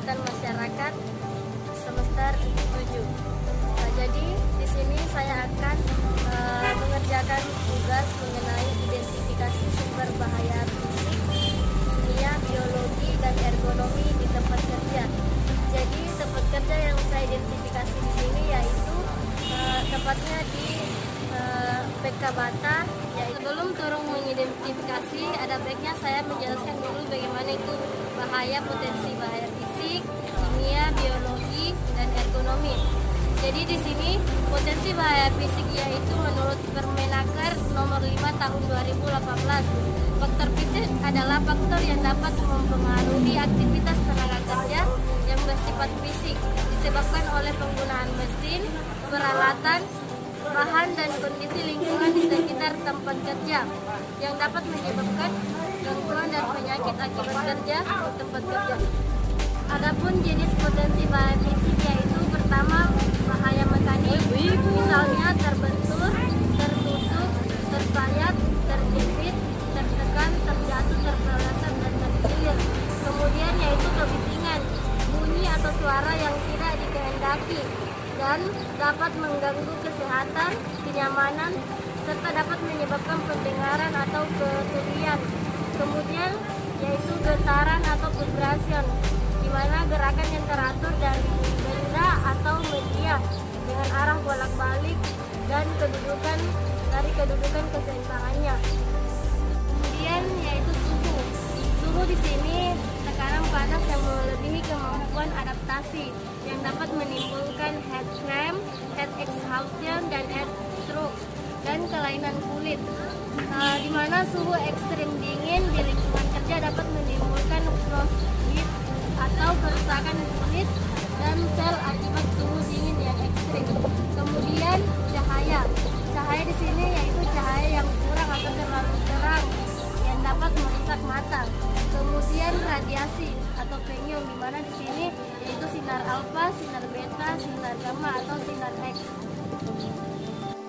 Kesehatan Masyarakat semester 7. Nah, jadi di sini saya akan mengerjakan tugas mengenai identifikasi sumber bahaya fisik, kimia, biologi, dan ergonomi di tempat kerja. Jadi tempat kerja yang saya identifikasi di sini yaitu tepatnya di PK Bata. Sebelum turun mengidentifikasi, ada baiknya saya menjelaskan dulu bagaimana itu potensi bahaya fisik, kimia, biologi, dan ergonomi. Jadi di sini potensi bahaya fisik yaitu menurut Permenaker nomor 5 tahun 2018. Faktor fisik adalah faktor yang dapat mempengaruhi aktivitas tenaga kerja yang bersifat fisik disebabkan oleh penggunaan mesin, peralatan, bahan, dan kondisi lingkungan di sekitar tempat kerja yang dapat menyebabkan gangguan dan penyakit akibat kerja di tempat kerja. Adapun jenis potensi bahaya fisik yaitu pertama bahaya mekanik, misalnya terbentur, tertusuk, tersayat, terjepit, tertekan, terjatuh, terpeleset, dan terkilir. Kemudian yaitu kebisingan, bunyi atau suara yang tidak dikehendaki dan dapat mengganggu kesehatan, kenyamanan, serta dapat menyebabkan pendengaran atau keturian. Kemudian yaitu getaran atau vibration, di mana gerakan yang teratur dari benda atau media dengan arah bolak-balik dan kedudukan keseimbangannya. Kemudian yaitu suhu. Suhu di sini tekanan panas yang melebihi kemampuan adaptasi yang dapat menimbulkan heat cramp, heat exhaustion, dan heat stroke dan kelainan kulit. Di mana suhu ekstrim dingin di lingkungan kerja dapat menimbulkan frostbite atau kerusakan kulit dan sel akibat suhu dingin yang ekstrim. Kemudian cahaya. Cahaya di sini yaitu cahaya yang kurang atau terlalu terang yang dapat merusak mata. Kemudian radiasi atau penium, di mana di sini yaitu sinar alfa, sinar beta, sinar gamma atau sinar X.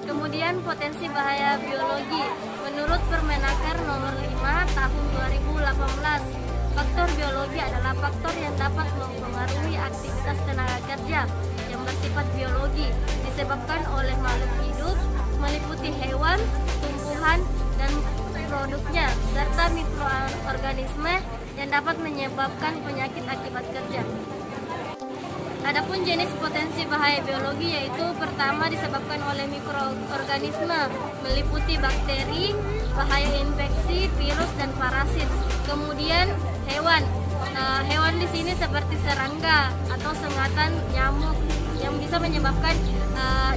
Kemudian potensi bahaya biologi. Menurut Permenaker nomor 5 tahun 2018, faktor biologi adalah faktor yang dapat mempengaruhi aktivitas tenaga kerja yang bersifat biologi disebabkan oleh makhluk hidup meliputi hewan, tumbuhan, dan produknya serta mikroorganisme yang dapat menyebabkan penyakit akibat kerja. Adapun jenis potensi bahaya biologi yaitu pertama disebabkan oleh mikroorganisme meliputi bakteri, bahaya infeksi, virus, dan parasit. Kemudian hewan. Hewan di sini seperti serangga atau sengatan nyamuk yang bisa menyebabkan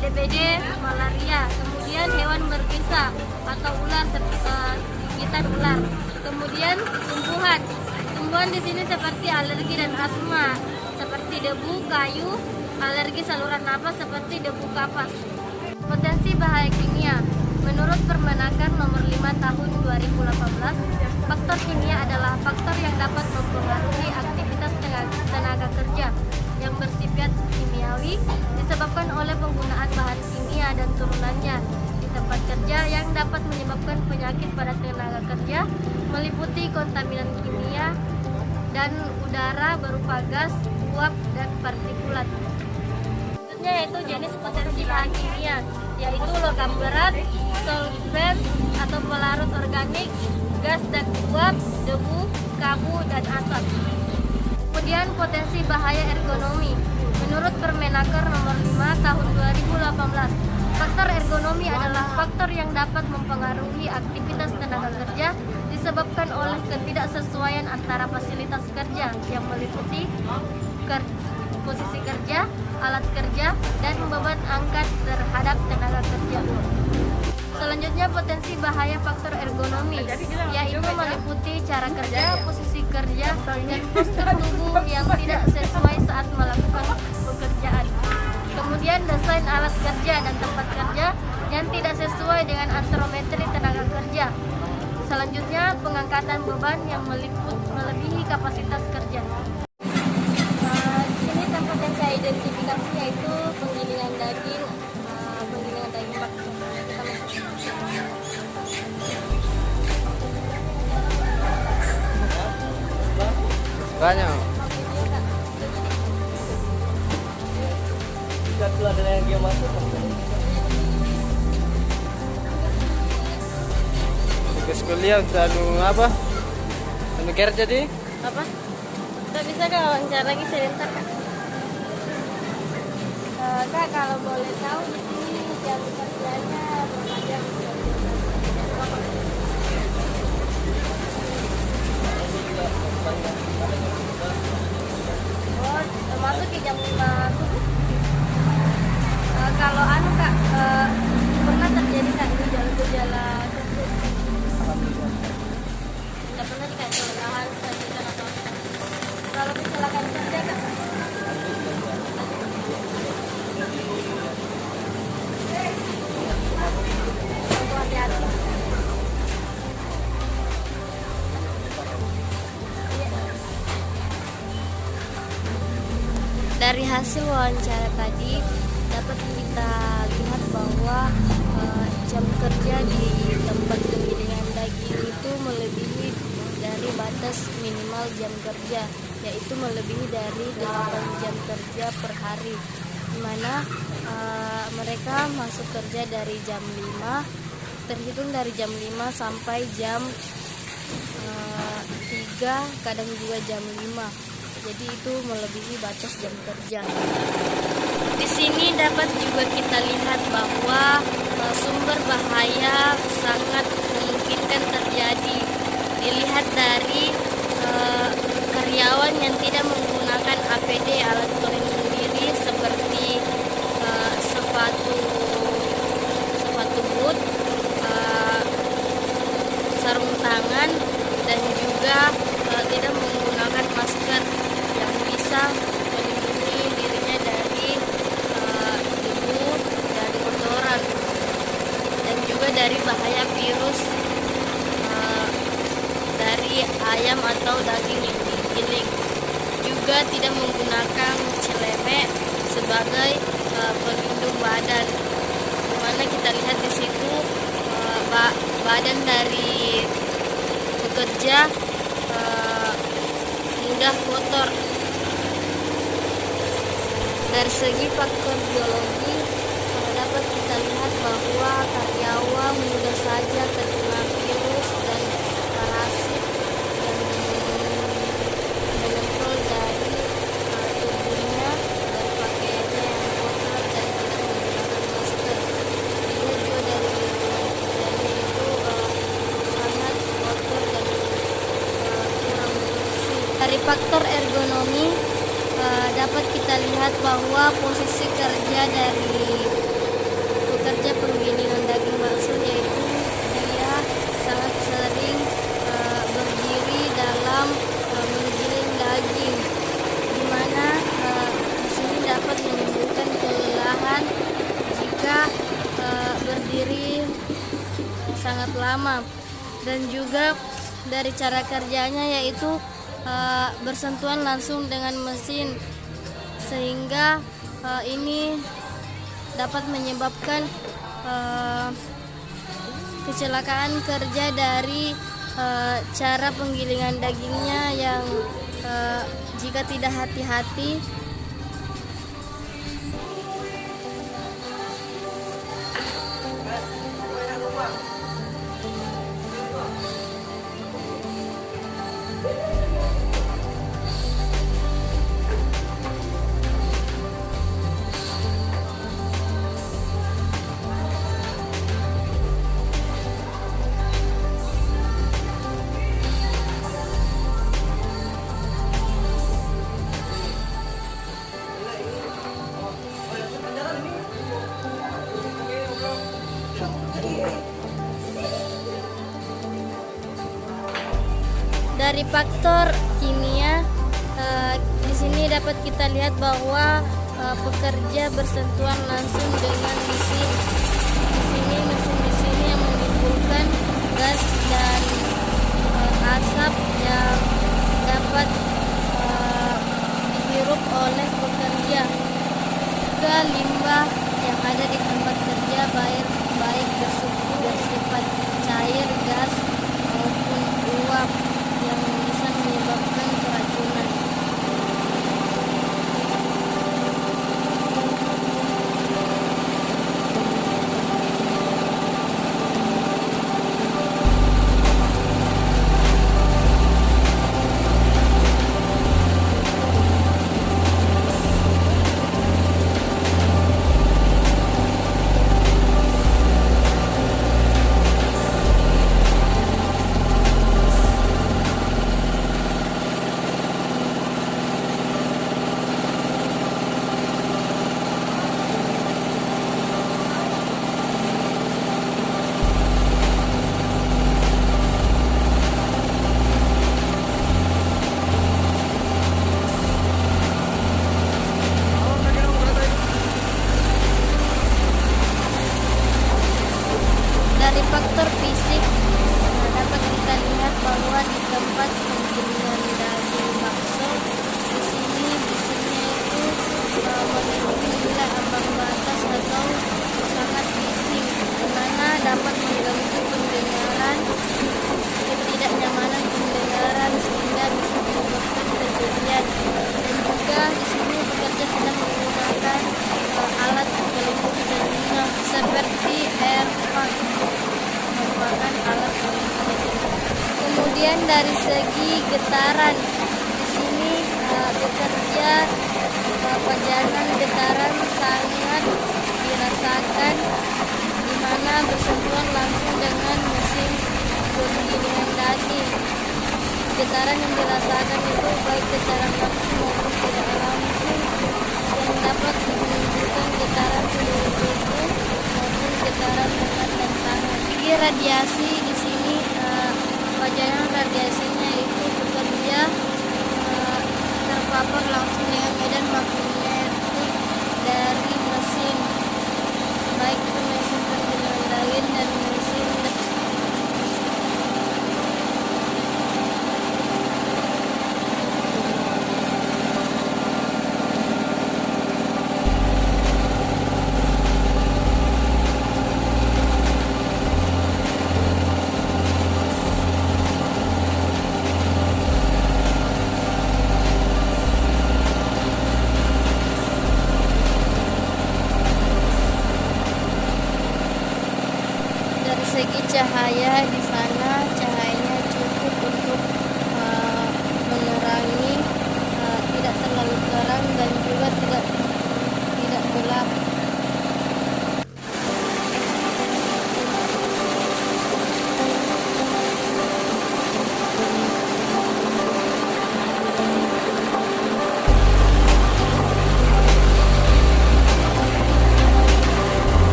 DBD, malaria. Kemudian hewan berbisa atau ular gigitan ular. Kemudian tumbuhan. Tumbuhan di sini seperti alergi dan asma, seperti debu, kayu, alergi saluran napas seperti debu kapas. Potensi bahaya kimia. Menurut Permenaker nomor 5 tahun 2018, faktor kimia adalah faktor yang dapat mempengaruhi aktivitas tenaga kerja yang bersifat kimiawi disebabkan oleh penggunaan bahan kimia dan turunannya di tempat kerja yang dapat menyebabkan penyakit pada tenaga kerja meliputi kontaminan kimia dan udara berupa gas, uap, dan partikulat. Selanjutnya yaitu jenis potensi bahan kimia, yaitu logam berat, solvent atau pelarut organik, gas dan uap, debu, kabut, dan asap. Kemudian potensi bahaya ergonomi. Menurut Permenaker nomor 5 tahun 2018, faktor ergonomi adalah faktor yang dapat mempengaruhi aktivitas tenaga kerja disebabkan oleh ketidaksesuaian antara fasilitas kerja yang meliputi posisi kerja, alat kerja, dan beban angkat terhadap tenaga kerja. Selanjutnya potensi bahaya faktor ergonomi, yaitu meliputi cara kerja, posisi kerja, dan postur tubuh yang tidak sesuai saat melakukan pekerjaan. Kemudian desain alat kerja dan tempat kerja yang tidak sesuai dengan antrometri tenaga kerja. Selanjutnya pengangkatan beban yang melebihi kapasitas kerja. Di sini tempat yang saya identifikasi yaitu penggilingan daging bakso. Banyak. ada lagi yang masuk. Tugas kuliah untuk apa? Anu kerja di? Apa? Kak bisa kak wawancara lagi sebentar kak? Kak kalau boleh tahu di sini jam kerjanya berapa jam? Oh, termasuk ke jam 5 subuh? Kalau anu kak, pernah terjadi kak gejala-gejala tersebut? Tidak pernah kayak kelelahan, kesakitan atau apa? Kalau kecelakaan kerja kak? Hati-hati. Dari hasil wawancara tadi dapat kita lihat bahwa jam kerja di tempat penggilingan daging itu melebihi dari batas minimal jam kerja, yaitu melebihi dari 8 jam kerja per hari, di mana mereka masuk kerja dari jam 5, terhitung dari jam 5 sampai jam 3, kadang juga jam 5. Jadi itu melebihi batas jam kerja. Di sini dapat juga kita lihat bahwa sumber bahaya sangat memungkinkan terjadi. Dilihat dari karyawan yang tidak menggunakan APD, alat pelindung diri, seperti sepatu boot, sarung tangan, dan juga tidak menggunakan masker yang bisa melindungi dirinya dari debu, dari kotoran, dan juga dari bahaya virus dari ayam atau daging yang digiling. Juga tidak menggunakan celemek sebagai pelindung badan, dimana kita lihat di situ badan dari pekerja mudah kotor. Dari segi faktor biologi dapat kita lihat bahwa karyawan mudah saja terkena virus dan parasit yang menempel dari tubuhnya, dari pakaiannya yang kotor dan tidak menggunakan masker. Dilihat juga dari lingkungan kerjanya itu sangat kotor dan kurang bersih. Dari faktor ergonomi dapat kita lihat bahwa posisi kerja dari pekerja penggilingan daging bakso, yaitu dia sangat sering berdiri dalam menggiling daging, di mana di sini dapat menimbulkan kelelahan jika berdiri sangat lama. Dan juga dari cara kerjanya, yaitu bersentuhan langsung dengan mesin, sehingga ini dapat menyebabkan kecelakaan kerja dari cara penggilingan dagingnya yang jika tidak hati-hati dari faktor kimia. Di sini dapat kita lihat bahwa pekerja bersentuhan langsung dengan mesin. Di sini mesin di sini yang menimbulkan gas dan asap yang dapat dihirup oleh pekerja. Juga limbah yang ada di tempat kerja baik bersifat cair, gas maupun uap yang bisa menyebabkan keracunan. getaran. Di sini bekerja pajanan getaran sangat dirasakan, di mana bersentuhan langsung dengan mesin penggilingan daging. Getaran yang dirasakan itu baik getaran langsung maupun tidak langsung, yang dapat menimbulkan getaran seluruh tubuh maupun getaran lengan dan tangan. Jadi radiasi di sini pajanan radiasinya itu bekerja terpapar langsung dengan medan magnetik dari mesin, baik itu mesin penggilingan daging dan mesin segi cahaya. Di sana cahayanya cukup untuk menerangi, tidak terlalu terang dan juga tidak gelap.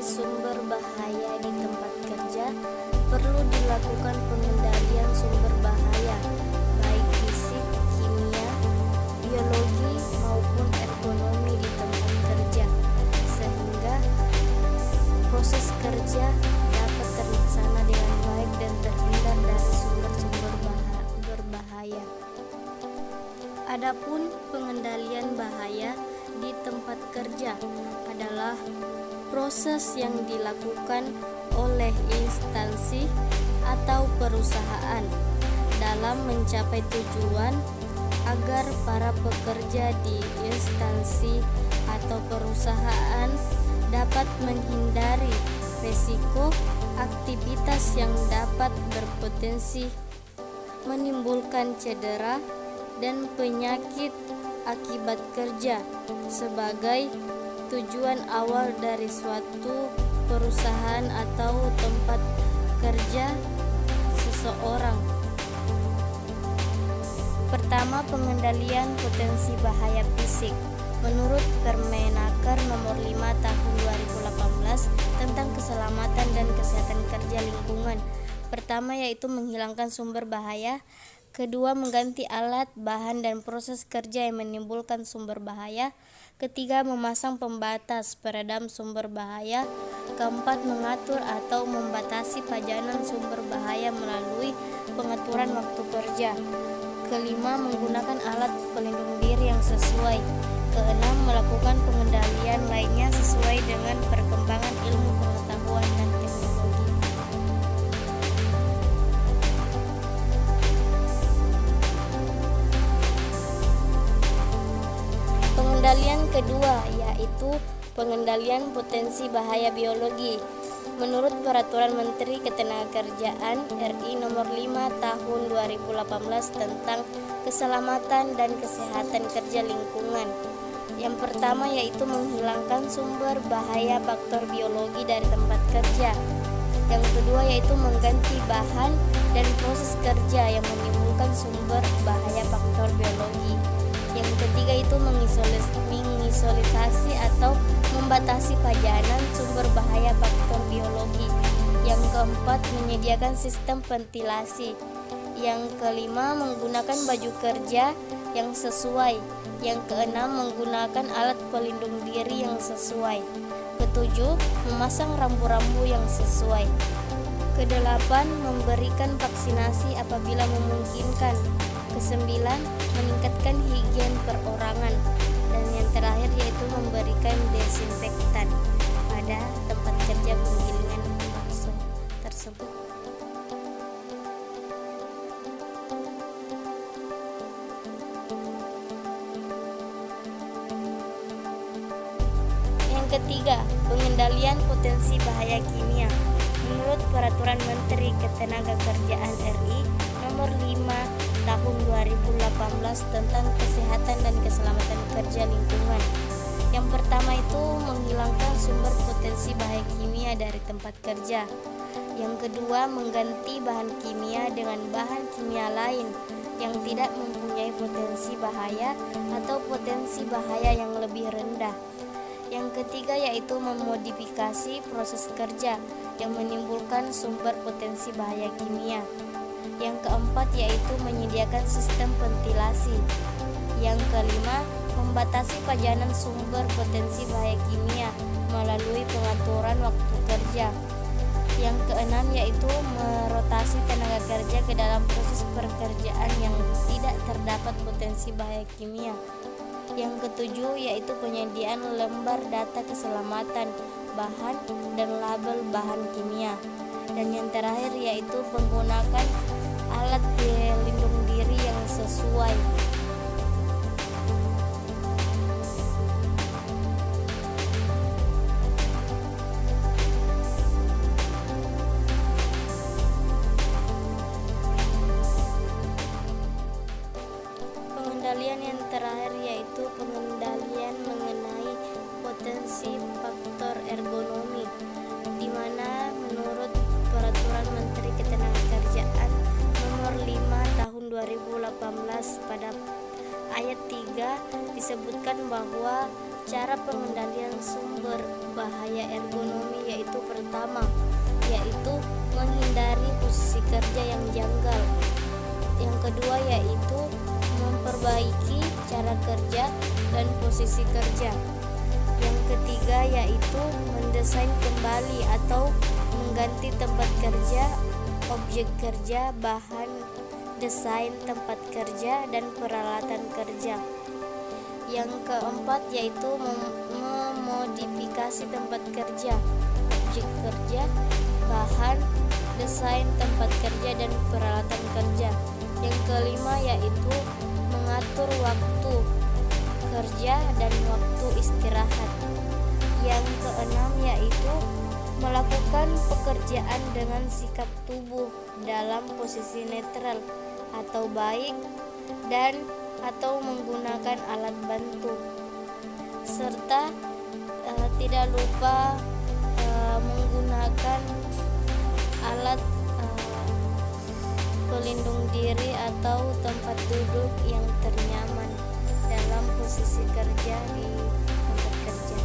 sumber bahaya di tempat kerja, perlu dilakukan pengendalian sumber bahaya, baik fisik, kimia, biologi, maupun ergonomi di tempat kerja, sehingga proses kerja dapat terlaksana dengan baik dan terhindar dari sumber-sumber berbahaya. Adapun pengendalian bahaya di tempat kerja adalah proses yang dilakukan oleh instansi atau perusahaan dalam mencapai tujuan agar para pekerja di instansi atau perusahaan dapat menghindari risiko aktivitas yang dapat berpotensi menimbulkan cedera dan penyakit akibat kerja sebagai tujuan awal dari suatu perusahaan atau tempat kerja seseorang. Pertama, pengendalian potensi bahaya fisik. Menurut Permenaker nomor 5 tahun 2018 tentang keselamatan dan kesehatan kerja lingkungan. Pertama yaitu menghilangkan sumber bahaya. Kedua, mengganti alat, bahan, dan proses kerja yang menimbulkan sumber bahaya. Ketiga, memasang pembatas peredam sumber bahaya. Keempat, mengatur atau membatasi pajanan sumber bahaya melalui pengaturan waktu kerja. Kelima, menggunakan alat pelindung diri yang sesuai. Keenam, melakukan pengendalian lainnya sesuai dengan perkembangan ilmu pengetahuan dan teknologi. Pengendalian kedua yaitu pengendalian potensi bahaya biologi. Menurut Peraturan Menteri Ketenagakerjaan RI Nomor 5 Tahun 2018 tentang Keselamatan dan Kesehatan Kerja Lingkungan. Yang pertama yaitu menghilangkan sumber bahaya faktor biologi dari tempat kerja. Yang kedua yaitu mengganti bahan dan proses kerja yang menimbulkan sumber bahaya faktor biologi. Yang ketiga itu mengisolasi atau membatasi pajanan sumber bahaya faktor biologi. Yang keempat, menyediakan sistem ventilasi. Yang kelima, menggunakan baju kerja yang sesuai. Yang keenam, menggunakan alat pelindung diri yang sesuai. Ketujuh, memasang rambu-rambu yang sesuai. Kedelapan, memberikan vaksinasi apabila memungkinkan. Kesembilan, meningkatkan higien perorangan. Dan yang terakhir yaitu memberikan desinfektan pada tempat kerja penggilingan bakso tersebut. Yang ketiga, pengendalian potensi bahaya kimia. Menurut Peraturan Menteri Ketenagakerjaan RI Nomor 5 Tahun 2018 tentang Kesehatan dan Keselamatan Kerja Lingkungan. Yang pertama itu menghilangkan sumber potensi bahaya kimia dari tempat kerja. Yang kedua, mengganti bahan kimia dengan bahan kimia lain yang tidak mempunyai potensi bahaya atau potensi bahaya yang lebih rendah. Yang ketiga yaitu memodifikasi proses kerja yang menimbulkan sumber potensi bahaya kimia. Yang keempat yaitu menyediakan sistem ventilasi. Yang kelima, membatasi pajanan sumber potensi bahaya kimia melalui pengaturan waktu kerja. Yang keenam yaitu merotasi tenaga kerja ke dalam proses pekerjaan yang tidak terdapat potensi bahaya kimia. Yang ketujuh yaitu penyediaan lembar data keselamatan bahan dan label bahan kimia. Dan yang terakhir yaitu menggunakan alat pelindung diri yang sesuai. Pengendalian yang terakhir yaitu pengendalian mengenai potensi faktor ergonomi, di mana menurut Peraturan Menteri Ketenagakerjaan Nomor 5 Tahun 2018 pada ayat 3 disebutkan bahwa cara pengendalian sumber bahaya ergonomi yaitu pertama yaitu menghindari posisi kerja yang janggal. Yang kedua yaitu memperbaiki cara kerja dan posisi kerja. Yang ketiga yaitu mendesain kembali atau mengganti tempat kerja, objek kerja, bahan, desain tempat kerja, dan peralatan kerja. Yang keempat yaitu memodifikasi tempat kerja, objek kerja, bahan, desain tempat kerja dan peralatan kerja. Yang kelima yaitu mengatur waktu kerja dan waktu istirahat. Yang keenam yaitu melakukan pekerjaan dengan sikap tubuh dalam posisi netral atau baik dan atau menggunakan alat bantu, serta tidak lupa menggunakan alat pelindung diri atau tempat duduk yang ternyaman dalam posisi kerja di tempat kerja.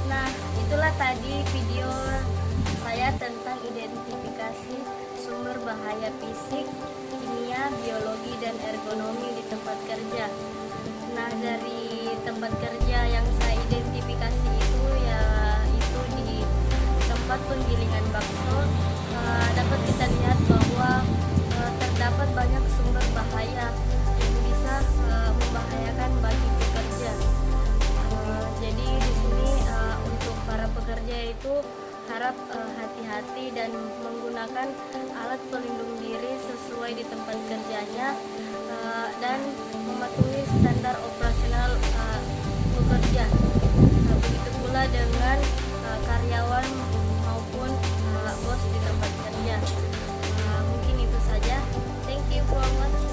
Nah, itulah tadi video saya tentang identifikasi sumber bahaya fisik, kimia, biologi, dan ergonomi di tempat kerja. Nah, dari tempat kerja yang saya identifikasi itu yaitu di tempat penggilingan bakso, dapat kita lihat bahwa terdapat banyak sumber bahaya yang bisa membahayakan bagi pekerja. Jadi di sini untuk para pekerja itu harap hati-hati dan menggunakan alat pelindung diri sesuai di tempat kerjanya dan mematuhi standar operasional pekerja. Begitu pula dengan karyawan maupun bos di tempat kerja. Mungkin itu saja. Thank you for watching.